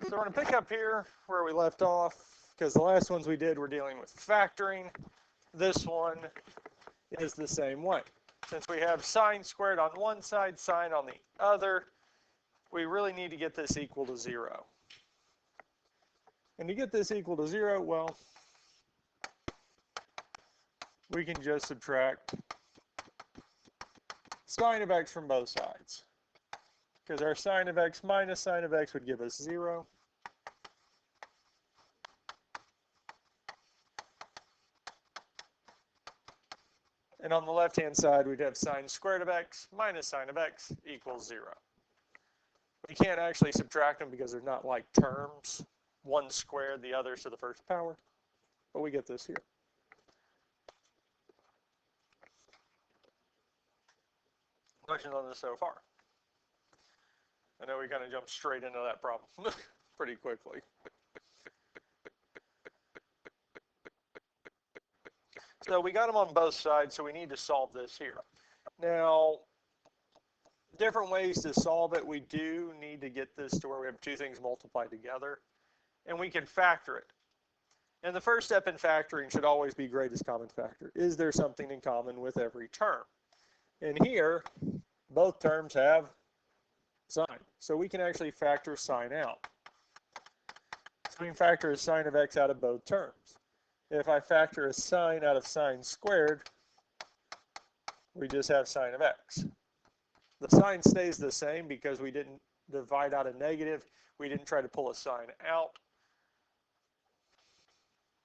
So we're going to pick up here where we left off, because the last ones we did were dealing with factoring. This one is the same way. Since we have sine squared on one side, sine on the other, we really need to get this equal to 0. And to get this equal to 0, well, we can just subtract sine of x from both sides. Because our sine of x minus sine of x would give us 0. And on the left-hand side, we'd have sine squared of x minus sine of x equals 0. We can't actually subtract them because they're not like terms. One squared, the other to the first power. But we get this here. Questions on this so far? I know we kind of jumped straight into that problem pretty quickly. So we got them on both sides, so we need to solve this here. Now, different ways to solve it. We do need to get this to where we have two things multiplied together, and we can factor it. And the first step in factoring should always be greatest common factor. Is there something in common with every term? And here, both terms have sine. So we can actually factor sine out. So we can factor a sine of x out of both terms. If I factor a sine out of sine squared, we just have sine of x. The sign stays the same because we didn't divide out a negative. We didn't try to pull a sign out.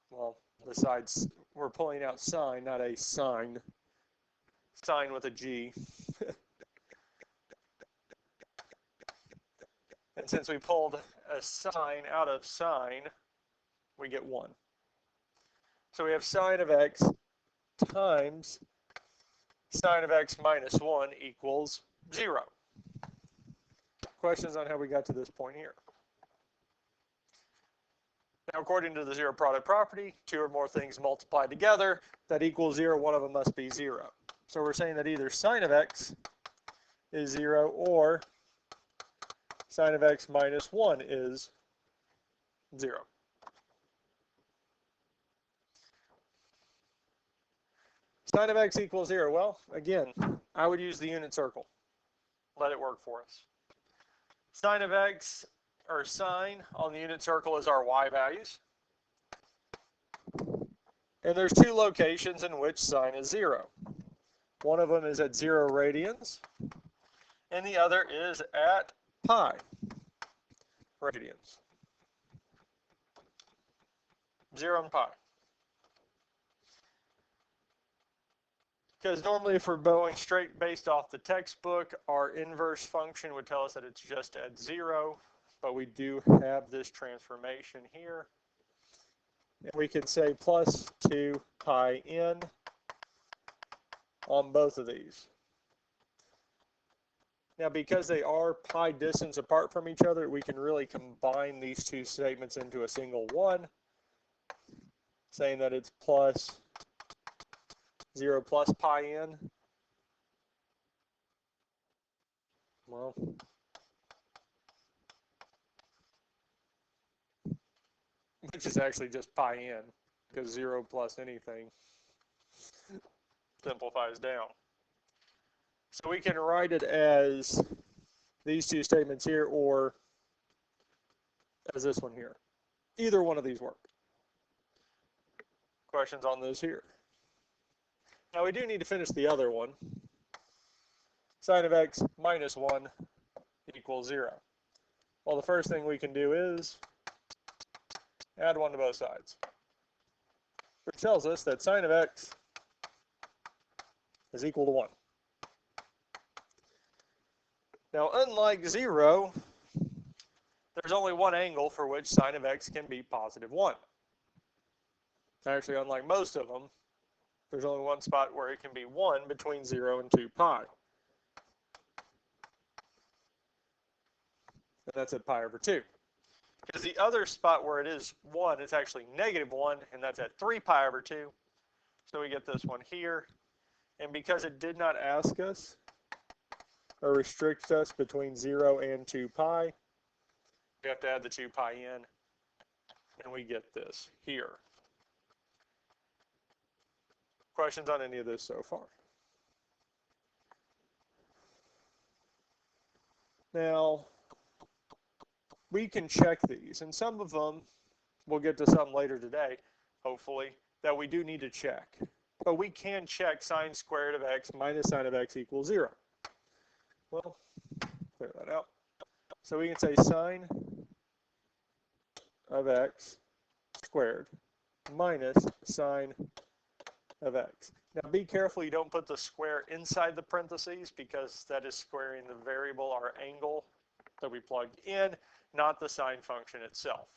Well, besides, we're pulling out sine, not a sine. Sine with a G. And since we pulled a sine out of sine, we get 1. So we have sine of x times sine of x minus 1 equals 0. Questions on how we got to this point here? Now, according to the zero product property, two or more things multiplied together that equals 0, one of them must be 0. So we're saying that either sine of x is 0 or sine of x minus 1 is 0. Sine of x equals 0. Well, again, I would use the unit circle. Let it work for us. Sine of x, or sine, on the unit circle is our y values. And there's two locations in which sine is 0. One of them is at 0 radians, and the other is at pi radians. 0 and pi. Because normally if we're going straight based off the textbook, our inverse function would tell us that it's just at 0, but we do have this transformation here. And we can say plus 2 pi n on both of these. Now, because they are pi distance apart from each other, we can really combine these two statements into a single one, saying that it's plus 0 plus pi n. Well, which is actually just pi n, because 0 plus anything simplifies down. So we can write it as these two statements here, or as this one here. Either one of these work. Questions on this here? Now we do need to finish the other one. Sine of x minus 1 equals 0. Well, the first thing we can do is add 1 to both sides, which tells us that sine of x is equal to 1. Now, unlike 0, there's only one angle for which sine of x can be positive 1. Actually, unlike most of them, there's only one spot where it can be 1 between 0 and 2 pi. And that's at pi over 2. Because the other spot where it is 1, it's actually negative 1, and that's at 3 pi over 2. So we get this one here. And because it did not ask us or restrict us between 0 and 2 pi, We have to add the 2 pi in, and we get this here. Questions on any of this so far? Now, we can check these, and some of them, we'll get to some later today, hopefully, that we do need to check. But we can check sine squared of x minus sine of x equals 0. Well, clear that out. So we can say sine of x squared minus sine of x. Now be careful you don't put the square inside the parentheses, because that is squaring the variable, our angle, that we plugged in, not the sine function itself.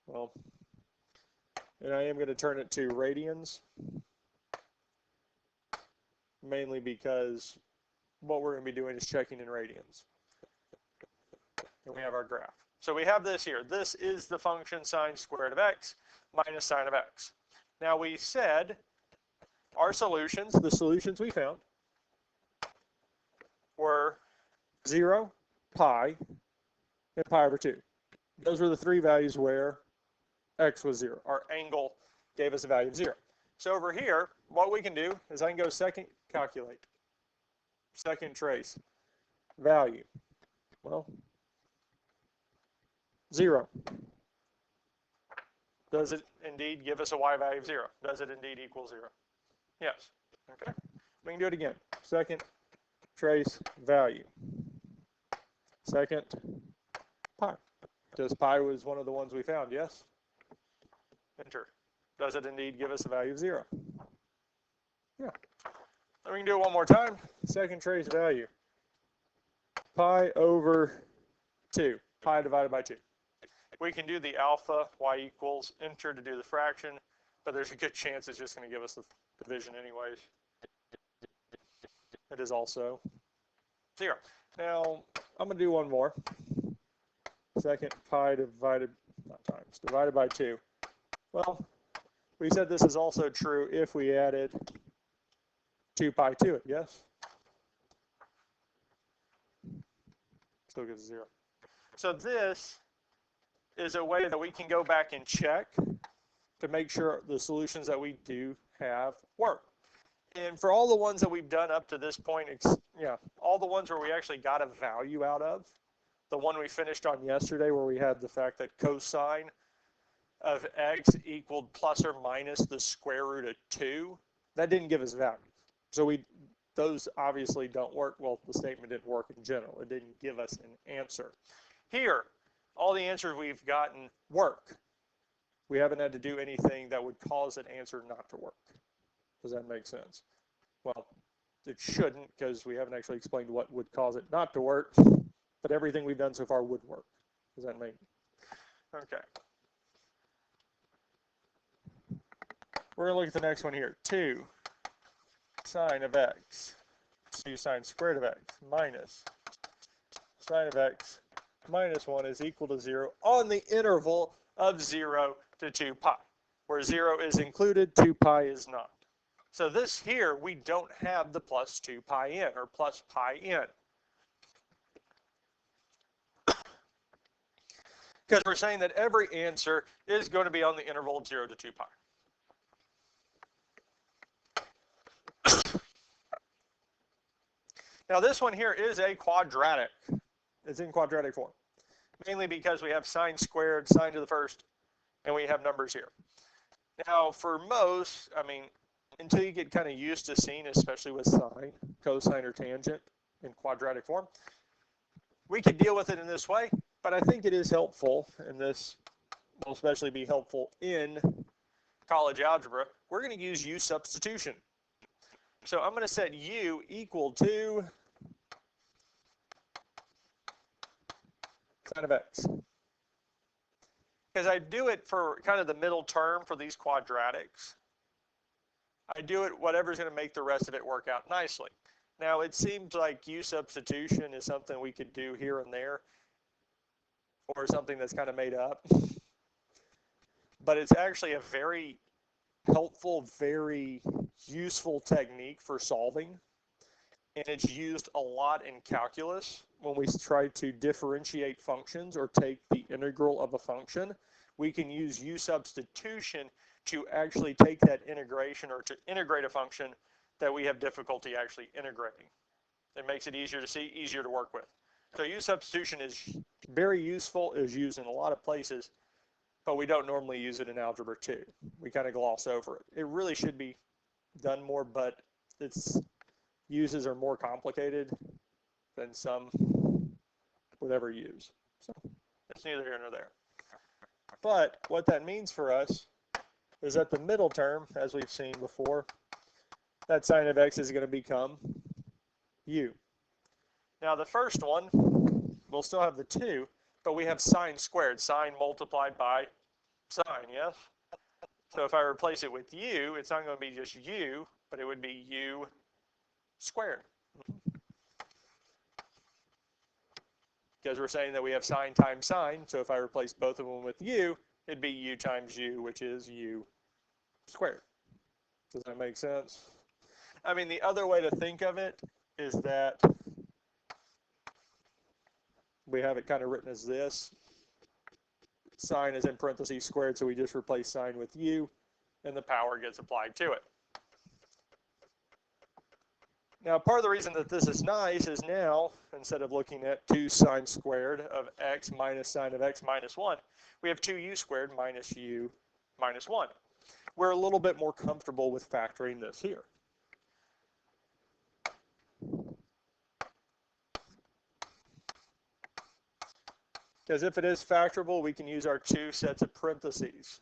Well, and I am going to turn it to radians, mainly because what we're going to be doing is checking in radians. And we have our graph. So we have this here. This is the function sine squared of x minus sine of x. Now we said our solutions, the solutions we found, were 0, pi, and pi over 2. Those were the three values where x was 0. Our angle gave us a value of 0. So over here, what we can do is I can go second calculate, second trace, value. Well, 0. Does it indeed give us a y value of 0? Does it indeed equal 0? Yes. Okay. We can do it again. Second trace value. Second pi. Because pi was one of the ones we found, yes? Enter. Does it indeed give us a value of 0? Yeah. Then we can do it one more time. Second trace value. Pi over 2. Pi divided by 2. We can do the alpha, y equals, enter to do the fraction, but there's a good chance it's just going to give us the division anyways. It is also 0. Now, I'm going to do one more. Second pi divided, not times, divided by 2. Well, we said this is also true if we added 2 pi to it, yes? Still gives 0. So this is a way that we can go back and check to make sure the solutions that we do have work. And for all the ones that we've done up to this point, all the ones where we actually got a value out of, the one we finished on yesterday where we had the fact that cosine of x equaled plus or minus the square root of 2, that didn't give us values. So those obviously don't work. Well, the statement didn't work in general. It didn't give us an answer. Here, all the answers we've gotten work. We haven't had to do anything that would cause an answer not to work. Does that make sense? Well, it shouldn't, because we haven't actually explained what would cause it not to work, but everything we've done so far would work. Does that make sense? Okay. We're going to look at the next one here. 2 sine of x, 2 sine squared of x minus sine of x minus 1 is equal to 0 on the interval of 0 to 2 pi, where 0 is included, 2 pi is not. So this here, we don't have the plus 2 pi in, or plus pi in. Because we're saying that every answer is going to be on the interval of 0 to 2 pi. Now this one here is a quadratic. It's in quadratic form, mainly because we have sine squared, sine to the first, and we have numbers here. Now for most, until you get kind of used to seeing, especially with sine, cosine, or tangent in quadratic form, we could deal with it in this way, but I think it is helpful, and this will especially be helpful in college algebra. We're going to use u substitution. So I'm going to set u equal to sine of x. Because I do it for kind of the middle term for these quadratics. I do it whatever's going to make the rest of it work out nicely. Now it seems like u substitution is something we could do here and there, or something that's kind of made up. But it's actually a very helpful, very useful technique for solving. and it's used a lot in calculus when we try to differentiate functions or take the integral of a function. We can use u substitution to actually take that integration or to integrate a function that we have difficulty actually integrating. It makes it easier to see, easier to work with. So u substitution is very useful, is used in a lot of places, but we don't normally use it in Algebra 2. We kind of gloss over it. It really should be done more, but its uses are more complicated than some would ever use. So it's neither here nor there. But what that means for us is that the middle term, as we've seen before, that sine of x is going to become u. Now the first one, we'll still have the 2, but we have sine squared, sine multiplied by sine, yes? So if I replace it with u, it's not going to be just u, but it would be u squared. Because we're saying that we have sine times sine, so if I replace both of them with u, it'd be u times u, which is u squared. Does that make sense? I mean, the other way to think of it is that we have it kind of written as this. Sine is in parentheses squared, so we just replace sine with u, and the power gets applied to it. Now, part of the reason that this is nice is now, instead of looking at 2 sine squared of x minus sine of x minus 1, we have 2u squared minus u minus 1. We're a little bit more comfortable with factoring this here. Because if it is factorable, we can use our 2 sets of parentheses.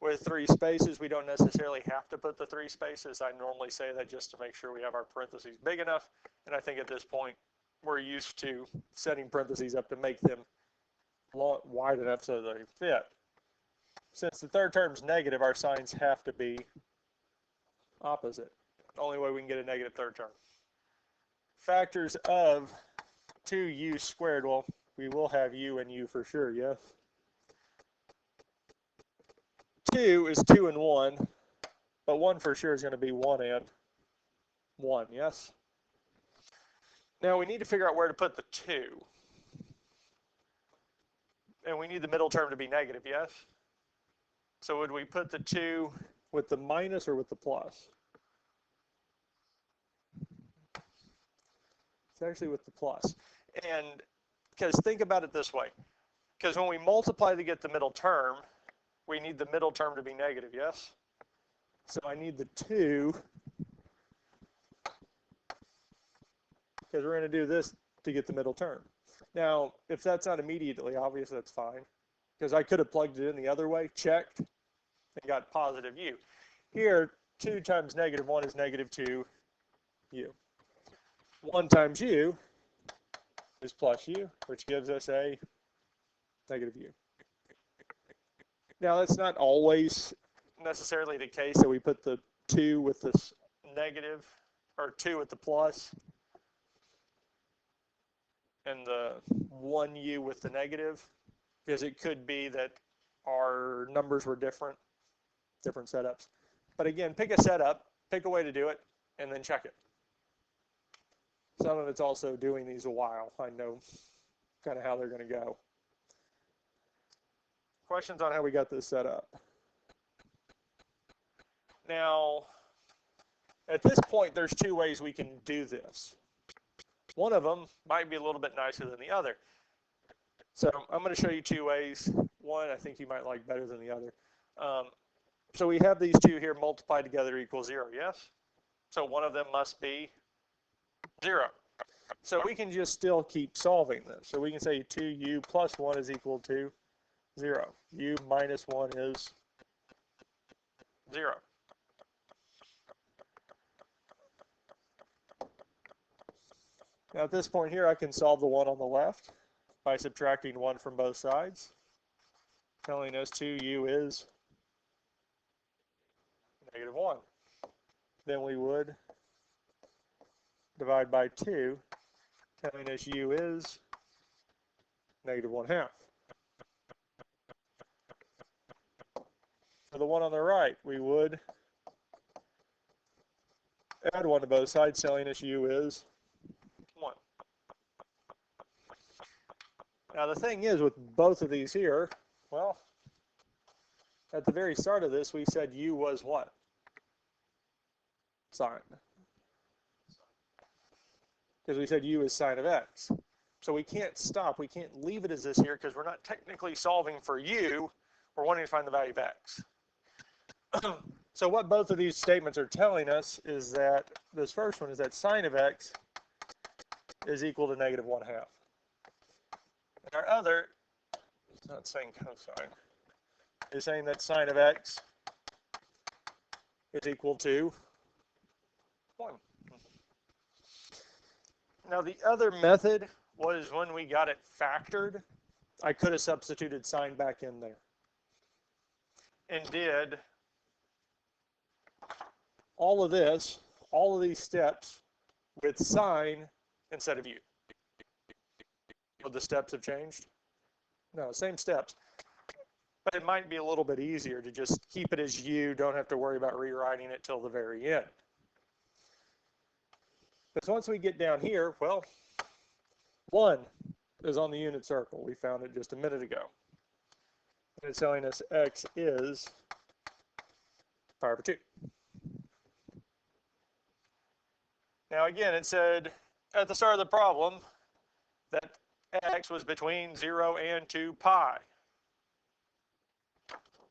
With 3 spaces, we don't necessarily have to put the 3 spaces. I normally say that just to make sure we have our parentheses big enough. And I think at this point, we're used to setting parentheses up to make them wide enough so they fit. Since the third term's negative, our signs have to be opposite. The only way we can get a negative third term. Factors of 2u squared, well, we will have u and u for sure, yes? 2 is 2 and 1, but 1 for sure is going to be 1 and 1, yes? Now we need to figure out where to put the 2. And we need the middle term to be negative, yes? So would we put the 2 with the minus or with the plus? It's actually with the plus. And because think about it this way. Because when we multiply to get the middle term, we need the middle term to be negative, yes? So I need the 2, because we're going to do this to get the middle term. Now, if that's not immediately obvious, that's fine, because I could have plugged it in the other way, checked, and got positive u. Here, 2 times negative 1 is negative 2u. 1 times u is plus u, which gives us a negative u. Now, that's not always necessarily the case that we put the 2 with this negative, or 2 with the plus, and the 1u with the negative, because it could be that our numbers were different setups. But again, pick a setup, pick a way to do it, and then check it. Some of it's also doing these a while. I know kind of how they're going to go. Questions on how we got this set up? Now, at this point, there's 2 ways we can do this. One of them might be a little bit nicer than the other. So I'm going to show you 2 ways. One I think you might like better than the other. So we have these 2 here multiplied together equals 0, yes? So one of them must be 0. So we can just still keep solving this. So we can say 2u plus 1 is equal to 0. U minus 1 is 0. Now at this point here, I can solve the one on the left by subtracting 1 from both sides, telling us 2u is negative 1. Then we would divide by 2, telling us u is negative 1/2. For the one on the right, we would add 1 to both sides, telling us u is 1. Now the thing is with both of these here, well, at the very start of this we said u was what? Sine. Because we said u is sine of x. So we can't stop, we can't leave it as this here because we're not technically solving for u, we're wanting to find the value of x. So what both of these statements are telling us is that this first one is that sine of x is equal to negative 1/2. And our other, it's not saying cosine, is saying that sine of x is equal to 1. Now the other method was when we got it factored, I could have substituted sine back in there and did all of this, all of these steps with sine instead of u. Would the steps have changed? No, same steps. But it might be a little bit easier to just keep it as u, don't have to worry about rewriting it till the very end. Because once we get down here, well, 1 is on the unit circle. We found it just a minute ago. And it's telling us x is pi over 2. Now again, it said at the start of the problem that x was between 0 and 2 pi.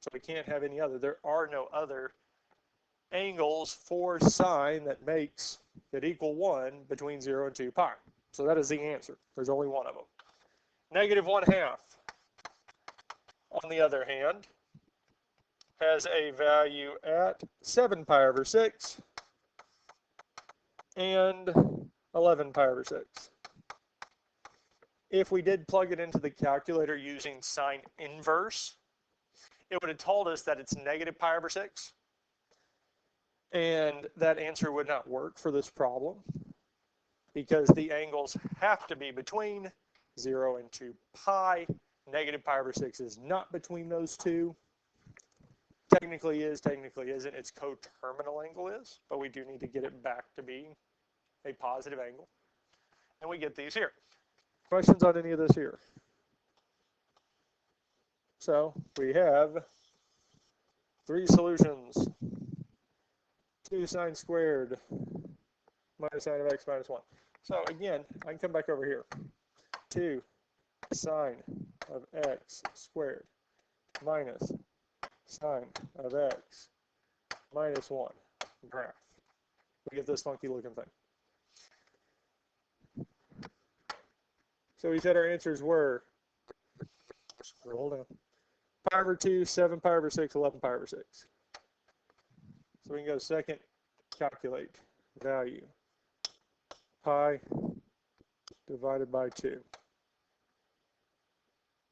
So we can't have any other. There are no other angles for sine that makes it equal 1 between 0 and 2 pi. So that is the answer. There's only one of them. Negative 1/2, on the other hand, has a value at 7 pi over 6 and 11 pi over 6. If we did plug it into the calculator using sine inverse, it would have told us that it's negative pi over 6. And that answer would not work for this problem because the angles have to be between 0 and 2 pi. Negative pi over 6 is not between those two. Technically is, technically isn't. Its coterminal angle is, but we do need to get it back to being a positive angle. And we get these here. Questions on any of this here? So we have 3 solutions. 2 sine squared minus sine of x minus 1. So again, I can come back over here. 2 sine of x squared minus sine of x minus 1 graph. We get this funky looking thing. So we said our answers were, scroll down, pi over 2, 7 pi over 6, 11 pi over 6. So we can go second, calculate value, pi divided by 2,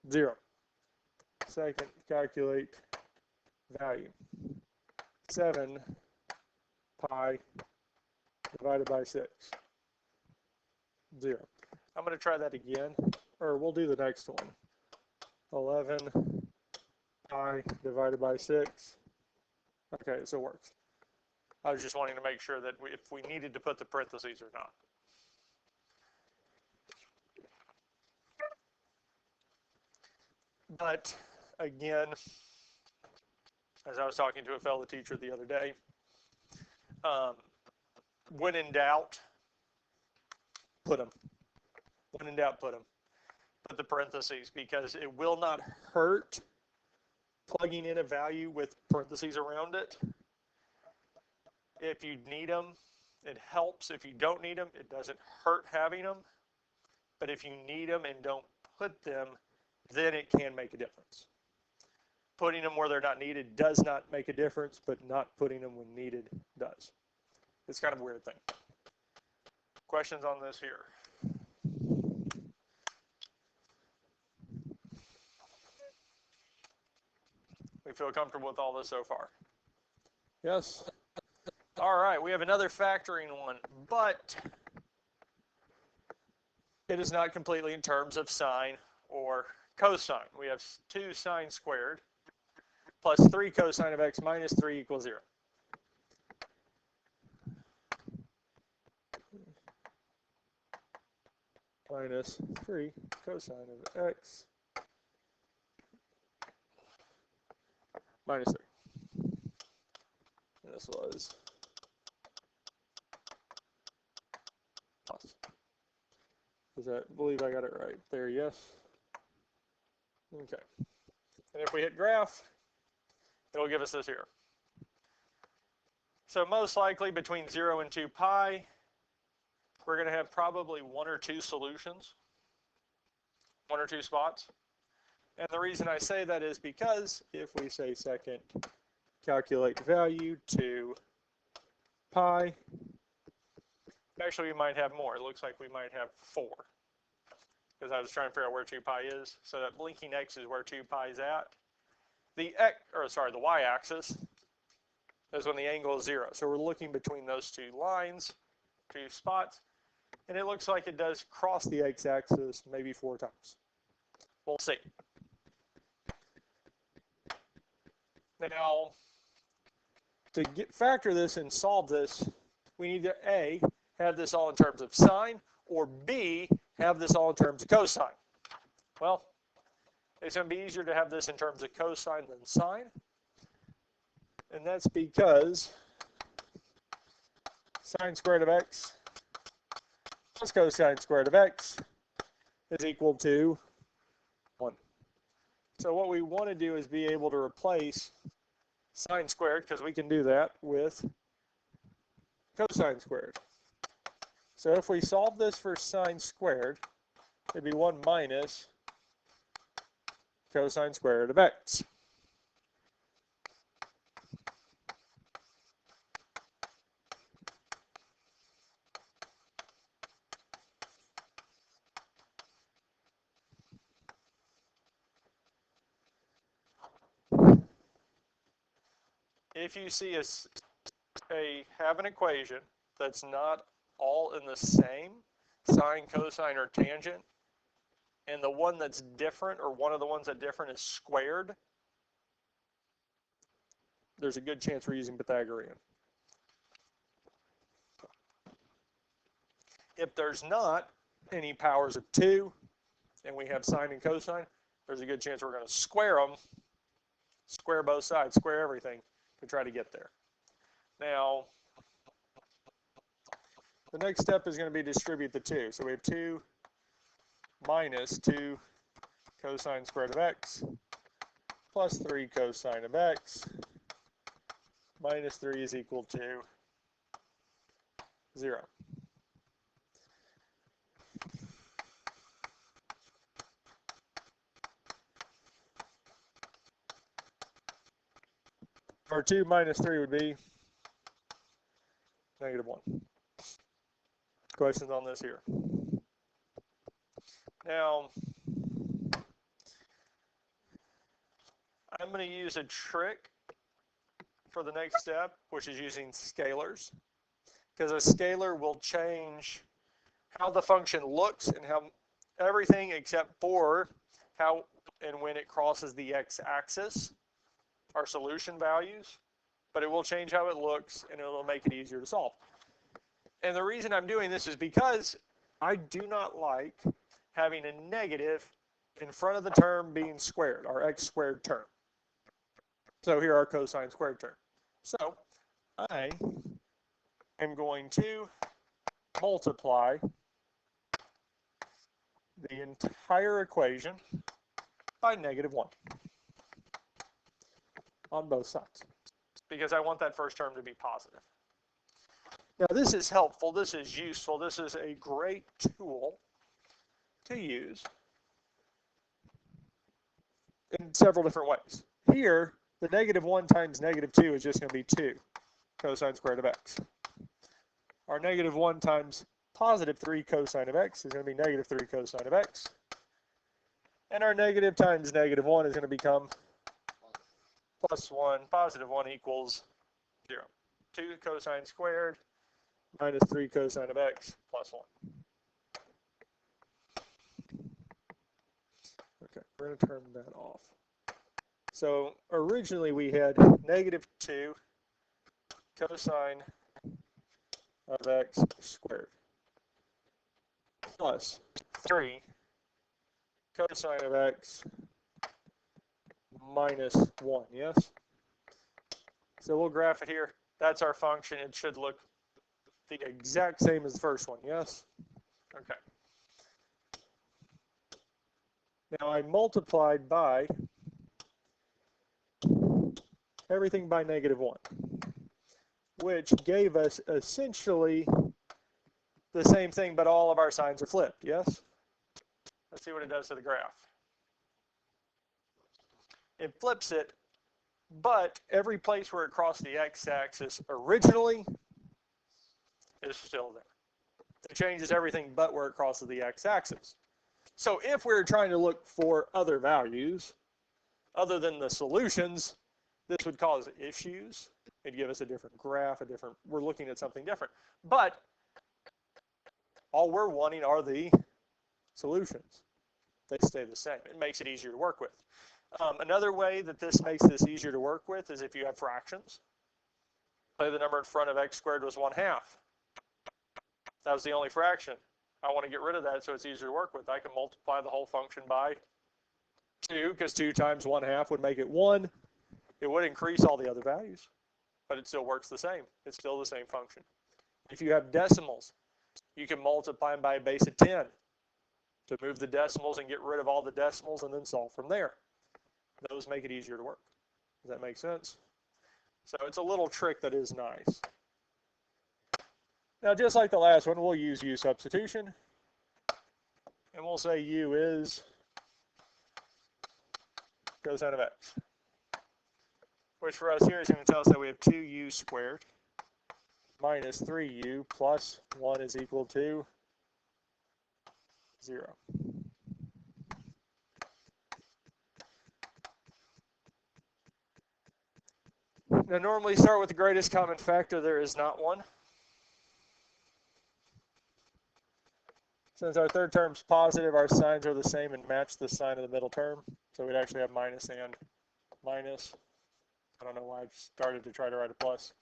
0. Second, calculate value, 7 pi divided by 6, 0. I'm going to try that again, or we'll do the next one. 11 pi divided by 6. Okay, so it works. I was just wanting to make sure that if we needed to put the parentheses or not. But again, as I was talking to a fellow teacher the other day, when in doubt, put them. When in doubt, put them. Put the parentheses because it will not hurt plugging in a value with parentheses around it. If you need them, it helps. If you don't need them, it doesn't hurt having them. But if you need them and don't put them, then it can make a difference. Putting them where they're not needed does not make a difference, but not putting them when needed does. It's kind of a weird thing. Questions on this here? We feel comfortable with all this so far? Yes? All right, we have another factoring one, but it is not completely in terms of sine or cosine. We have 2 sine squared plus 3 cosine of x minus 3 equals 0. minus 3 cosine of x minus 3. And this was plus. I believe I got it right there, yes. Okay. And if we hit graph, it'll give us this here. So most likely between 0 and 2 pi, we're going to have probably 1 or 2 solutions, 1 or 2 spots. And the reason I say that is because if we say secant, calculate value to pi, actually we might have more. It looks like we might have 4. Because I was trying to figure out where 2 pi is. So that blinking x is where 2 pi is at. The y-axis is when the angle is 0. So we're looking between those 2 lines, 2 spots, and it looks like it does cross the x-axis maybe 4 times. We'll see. Now, to factor this and solve this, we need to A, have this all in terms of sine, or B, have this all in terms of cosine. Well, it's going to be easier to have this in terms of cosine than sine. And that's because sine squared of x plus cosine squared of x is equal to 1. So what we want to do is be able to replace sine squared, because we can do that, with cosine squared. So if we solve this for sine squared, it'd be 1 minus cosine squared of x. If you see have an equation that's not all in the same sine, cosine, or tangent, and the one that's different, or one of the ones that different, is squared, there's a good chance we're using Pythagorean. If there's not any powers of 2, and we have sine and cosine, there's a good chance we're going to square them, square both sides, square everything to try to get there. Now, the next step is going to be distribute the 2. So we have 2 minus 2 cosine squared of x plus 3 cosine of x minus 3 is equal to 0. Or 2 minus 3 would be -1. Questions on this here? Now, I'm going to use a trick for the next step, which is using scalars, because a scalar will change how the function looks and how everything except for how and when it crosses the x-axis, our solution values, but it will change how it looks and it'll make it easier to solve. And the reason I'm doing this is because I do not like having a negative in front of the term being squared, our x squared term. So here our cosine squared term. So I am going to multiply the entire equation by -1 on both sides, because I want that first term to be positive. Now this is helpful, this is useful, this is a great tool to use in several different ways. Here, the -1 times -2 is just going to be 2 cosine squared of x. Our -1 times +3 cosine of x is going to be -3 cosine of x. And our negative times -1 is going to become +1, +1 equals 0. 2 cosine squared minus 3 cosine of x plus 1. Okay, we're going to turn that off. So originally we had -2 cosine of x squared plus 3 cosine of x minus 1, yes? So we'll graph it here. That's our function. It should look the exact same as the first one, yes? Okay. Now I multiplied by everything by -1, which gave us essentially the same thing, but all of our signs are flipped, yes? Let's see what it does to the graph. It flips it, but every place where it crossed the x-axis originally is still there. It changes everything but where it crosses the x-axis. So if we're trying to look for other values, other than the solutions, this would cause issues. It'd give us a different graph, we're looking at something different. But all we're wanting are the solutions. They stay the same. It makes it easier to work with. Another way that this makes this easier to work with is if you have fractions. Say the number in front of x squared was 1/2. That was the only fraction. I want to get rid of that so it's easier to work with. I can multiply the whole function by 2, because 2 times 1/2 would make it 1. It would increase all the other values, but it still works the same. It's still the same function. If you have decimals, you can multiply them by a base of 10 to move the decimals and get rid of all the decimals and then solve from there. Those make it easier to work. Does that make sense? So it's a little trick that is nice. Now, just like the last one, we'll use u substitution. And we'll say u is cosine of x. Which for us here is going to tell us that we have 2u squared minus 3u plus 1 is equal to 0. Now, normally start with the greatest common factor. There is not one. Since our third term's positive, our signs are the same and match the sign of the middle term. So we'd actually have minus and minus. I don't know why I've started to try to write a plus.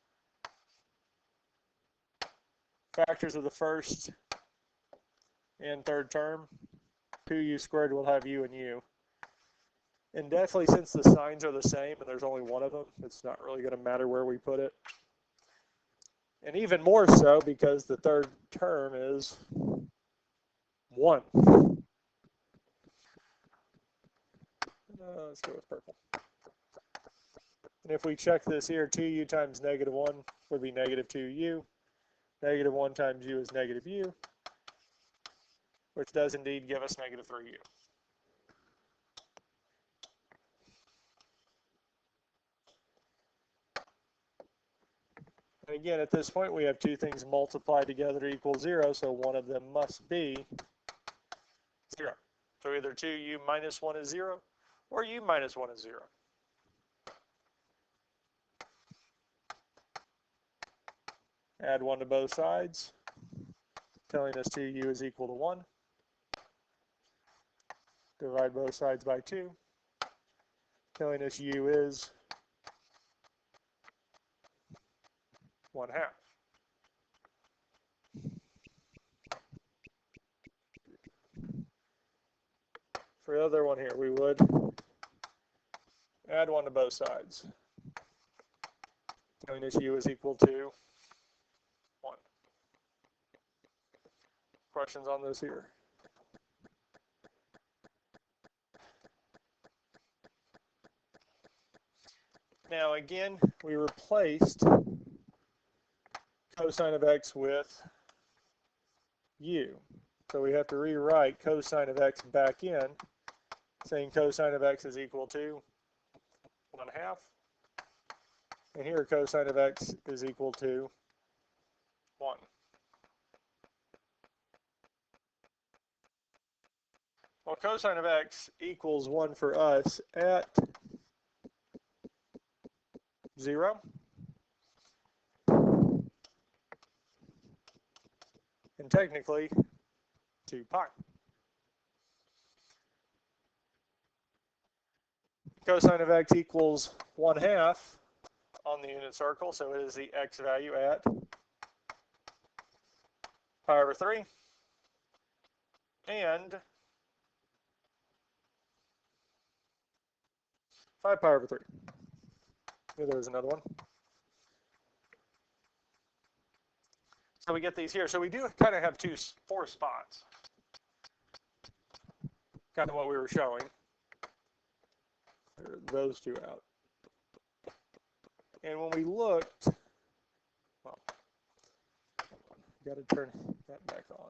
Factors of the first and third term. 2u squared will have u and u. And definitely, since the signs are the same and there's only one of them, it's not really going to matter where we put it. And even more so because the third term is 1. Let's go with purple. And if we check this here, 2u times -1 would be -2u. -1 times u is -u, which does indeed give us -3u. And again, at this point, we have two things multiplied together to equal 0, so one of them must be 0. So either 2u minus 1 is 0, or u minus 1 is 0. Add 1 to both sides, telling us 2u is equal to 1. Divide both sides by 2, telling us u is 1/2. For the other one here, we would add 1 to both sides, telling us u is equal to 1. Questions on this here? Now again, we replaced cosine of x with u. So we have to rewrite cosine of x back in, saying cosine of x is equal to 1/2. And here cosine of x is equal to 1. Well, cosine of x equals 1 for us at 0. And technically, 2 pi. Cosine of x equals 1/2 on the unit circle, so it is the x value at pi over 3. and 5 pi over 3. Here, there's another one. So we get these here. So we do kind of have 4 spots. Kind of what we were showing. Those two out. And when we looked, well, got to turn that back on.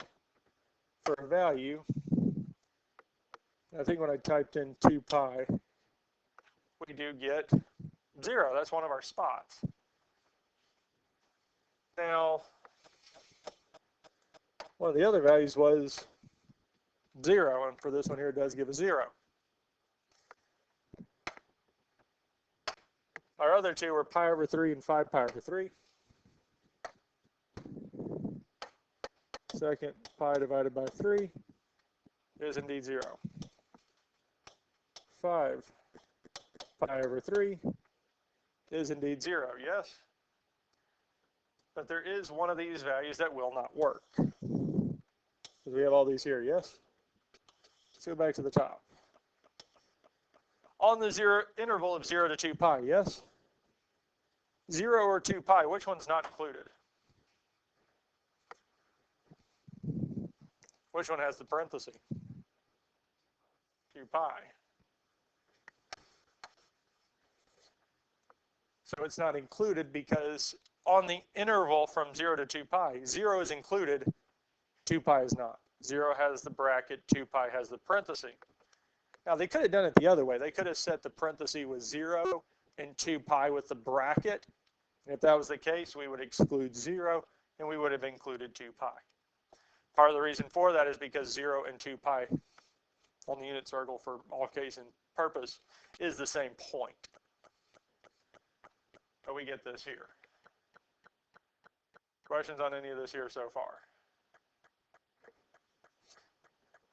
For a value, I think when I typed in 2 pi, we do get 0. That's one of our spots. Now, one of the other values was 0, and for this one here, it does give a 0. Our other two were pi over 3 and 5 pi over 3. Second, pi divided by 3 is indeed 0. 5 pi over 3 is indeed 0, yes? But there is one of these values that will not work. Because we have all these here, yes? Let's go back to the top. On the interval of 0 to 2 pi, yes? 0 or 2 pi, which one's not included? Which one has the parenthesis? 2 pi. So it's not included because on the interval from 0 to 2 pi, 0 is included, 2 pi is not. 0 has the bracket, 2 pi has the parenthesis. Now they could have done it the other way. They could have set the parenthesis with 0 and 2 pi with the bracket. And if that was the case, we would exclude 0 and we would have included 2 pi. Part of the reason for that is because 0 and 2 pi on the unit circle for all case and purpose is the same point. But we get this here. Questions on any of this here so far?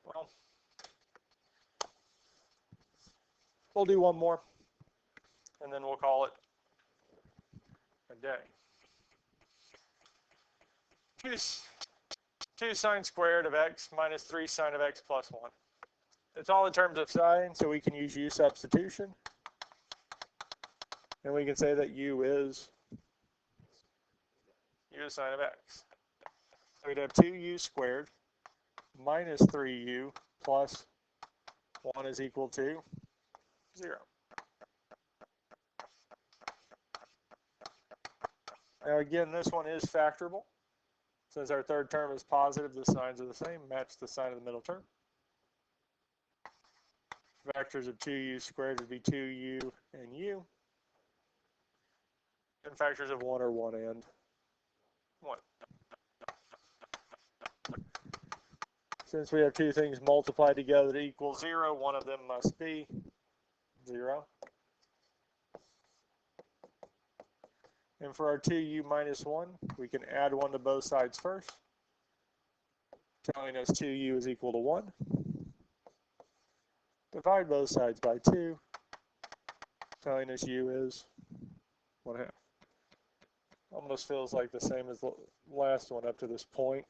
Well, we'll do one more, and then we'll call it a day. 2 sine squared of x minus 3 sine of x plus 1. It's all in terms of sine, so we can use u substitution. And we can say that u is sine of x. So we'd have 2u squared minus 3u plus 1 is equal to 0. Now again, this one is factorable. Since our third term is positive, the signs are the same. Match the sign of the middle term. Factors of 2u squared would be 2u and u. And factors of 1 are 1 and 1. Since we have two things multiplied together to equal 0, one of them must be 0. And for our 2u minus 1, we can add 1 to both sides first, telling us 2u is equal to 1. Divide both sides by 2, telling us u is 1/2. Almost feels like the same as the last one up to this point.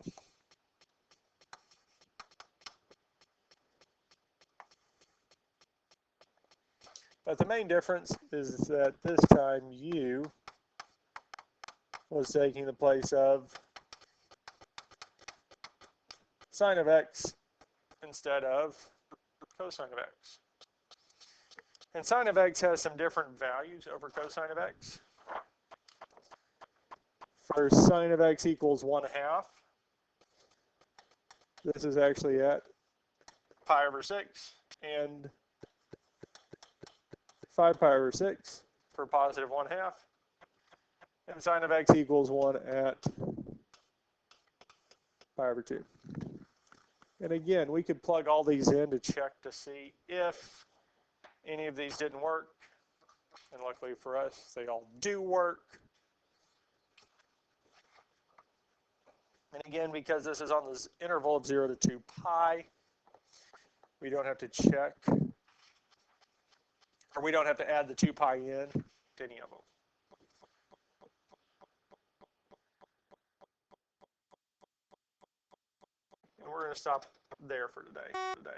But the main difference is that this time u was taking the place of sine of x instead of cosine of x. And sine of x has some different values over cosine of x. For sine of x equals 1/2, this is actually at pi over 6, and 5 pi over 6 for positive 1/2. And sine of x equals 1 at pi over 2. And again, we could plug all these in to check to see if any of these didn't work. And luckily for us, they all do work. And again, because this is on this interval of 0 to 2 pi, we don't have to check, or we don't have to add the 2 pi in to any of them. And we're going to stop there for today.